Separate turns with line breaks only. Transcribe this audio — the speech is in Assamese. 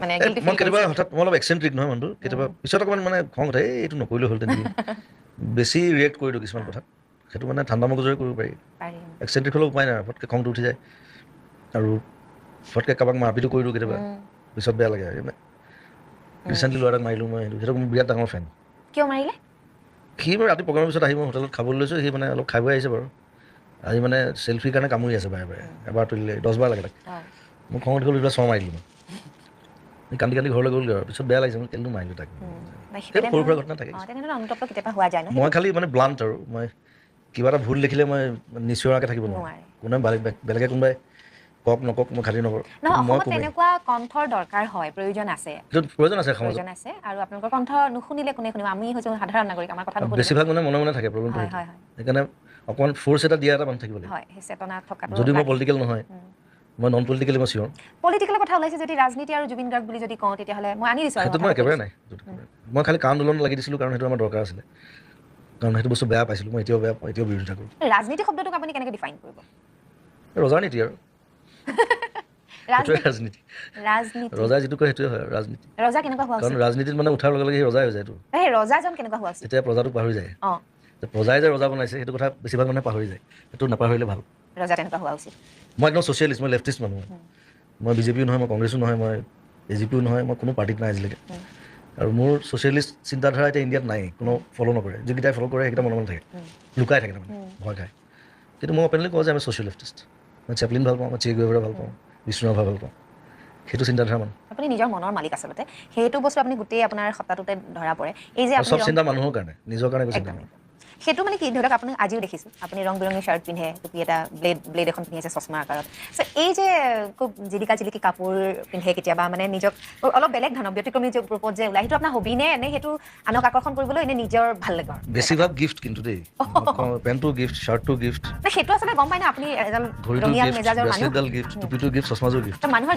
মানে গিল্টি
মই
ফিল
কেতিয়াবা হঠাৎ মই অলপ এক্সেন্ট্ৰিক নহয় মানুহটো কেতিয়াবা পিছত অকণমান মানে খং উঠে এইটো নকৰিলে হ'ল তেনেকৈ বেছি ৰিয়েক্ট কৰি দিওঁ কিছুমান কথাত সেইটো মানে ঠাণ্ডা মগজুৰে কৰিব পাৰি
পাৰি
এক্সেন্ট্ৰিক হ'লেও উপায় নাই ফটকৈ খংটো উঠি যায় আৰু ফটকৈ কাৰোবাক মাৰপিটো কৰি দিওঁ কেতিয়াবা পিছত বেয়া লাগে ৰিচেণ্টলি ল'ৰা এটাক মাৰিলোঁ মই সেইটো মোৰ বিৰাট ডাঙৰ ফেন
কিয় মাৰিলে
সি বাৰু ৰাতি প্ৰগ্ৰামৰ পিছত আহি মই হোটেলত খাবলৈ লৈছোঁ সি মানে অলপ খাই বৈ আহিছে বাৰু আজি মানে চেল্ফিৰ কাৰণে কামুৰি আছে বাৰে বাৰে এবাৰ তুলিলে 10 বাৰ লাগে তাক মোক খং উঠি গ'ল এইবিলাক চৰ মাৰি দিলোঁ মই কান্দি কান্দি ঘৰলৈ গ'লগৈ আৰু পিছত বেয়া লাগিছে মই কেলেনো মাৰিলোঁ তাক সেইটো সৰু সুৰা ঘটনা থাকে
তেনেধৰণৰ অনুতপ্ত কেতিয়াবা হোৱা যায় ন
মই খালি মানে ব্লাণ্ট আৰু মই কিবা এটা ভুল দেখিলে মই নিশ্চয়কৈ থাকিব নোৱাৰোঁ কোনোবাই বেলেগে কোনোবাই কওক নকওক মই খালি নকৰোঁ
নহয়
মই
অসমত তেনেকুৱা কণ্ঠৰ দৰকাৰ হয় প্ৰয়োজন আছে
সেইটো প্ৰয়োজন আছে সমাজত
প্ৰয়োজন আছে আৰু আপোনালোকৰ কণ্ঠ নুশুনিলে কোনে শুনিব আমি হৈছোঁ সাধাৰণ নাগৰিক আমাৰ কথা নুশুনিব
বেছিভাগ মানে মনে মনে থাকে প্ৰব্লেমটো
হয়
সেইটো
হয় হয়
সেইকাৰণে অকণমান ফ'ৰ্চ এটা দিয়া এটা মানুহ থাকিব লাগিব
হয় সেই চেতনা থকাটো
যদি মই
লাগে
পলিটিকেল নহয় মই নন পলিটিকেলি মই চিয়'ৰ
পলিটিকেলৰ কথা ওলাইছে যদি ৰাজনীতি আৰু জুবিন গাৰ্গ বুলি যদি কওঁ তেতিয়াহ'লে মই আনি দিছোঁ আৰু
সেইটো মই একেবাৰে নাই মই খালি কা আন্দোলন লাগি দিছিলোঁ কাৰণ সেইটো আমাৰ দৰকাৰ আছিলে কাৰণ সেইটো বস্তু বেয়া পাইছিলোঁ মই এতিয়াও বেয়া পাওঁ এতিয়াও বিৰোধিতা কৰোঁ
ৰাজনীতি শব্দটোক আপুনি কেনেকৈ ডিফাইন কৰিব
ৰজাৰ নীতি আৰু সেইটোৱে ৰাজনীতি
ৰাজনীতি
ৰজাই যিটো কয় সেইটোৱে হয় আৰু ৰাজনীতি
ৰজা কেনেকুৱা হোৱা
কাৰণ
উচিত
ৰাজনীতিত মানে উঠাৰ লগে লগে সি ৰজাই হৈ যায় এইটো
সেই ৰজাজন কেনেকুৱা হোৱা উচিত
তেতিয়া প্ৰজাটোক পাহৰি যায়
অঁ
প্ৰজাই যে ৰজা বনাইছে সেইটো কথা বেছিভাগ মানুহে পাহৰি যায় সেইটো নাপাহৰিলে ভাল
ৰজা তেনেকুৱা হোৱা উচিত
মই একদম ছ'চিয়েলিষ্ট মই লেফটিষ্ট মানুহ মই বিজেপিও নহয় মই কংগ্ৰেছো নহয় মই এজিপিও নহয় মই কোনো পাৰ্টিত নাই আজিলৈকে আৰু মোৰ ছ'চিয়েলিষ্ট চিন্তাধাৰা এতিয়া ইণ্ডিয়াত নাই কোনো ফ'ল' নকৰে যিকেইটাই ফ'ল' কৰে সেইকেইটা মনে মনে থাকে লুকাই থাকে তাৰমানে ভয় খায় কিন্তু মই অপেনলি কওঁ যে আমি ছ'চিয়েল লেফটিষ্ট মই চেপলিন ভাল পাওঁ মই চি গুৱেভাৰা ভাল পাওঁ বিষ্ণুৰাভা ভাল পাওঁ সেইটো চিন্তাধাৰা মানুহ
আপুনি নিজৰ মনৰ মালিক আচলতে সেইটো বস্তু আপুনি গোটেই আপোনাৰ সত্তাটোতে ধৰা পৰে এই যে
চব চিন্তা মানুহৰ কাৰণে নিজৰ কাৰণে একো চিন্তা নাই
সেইটো মানে কি ধৰক আপোনাক আজিও দেখিছোঁ আপুনি ৰং বিৰঙী শ্বাৰ্ট পিন্ধে টুপি এটা ব্লেড এখন পিন্ধি আছে চশমা আকাৰত চ' এই যে খুব জিলিকা জিলিকি কাপোৰ পিন্ধে কেতিয়াবা মানে নিজক অলপ বেলেগ ধৰণৰ ব্যতিক্ৰমী যে ৰূপত যে ওলাই সেইটো আপোনাৰ হবি নে নে সেইটো আনক আকৰ্ষণ কৰিবলৈ এনে নিজৰ ভাল লাগে
বেছিভাগ গিফ্ট কিন্তু দেই পেণ্টটো গিফ্ট শ্বাৰ্টটো গিফ্ট
সেইটো আচলতে গম পাই না আপুনি এজন
ঘড়ীটো
ৰঙীয়াল
গিফ্ট
মেজাজৰ মানুহ
ব্ৰেচলেটডাল গিফ্ট টুপিটো গিফ্ট চশমাযোৰ গিফ্ট
মানুহৰ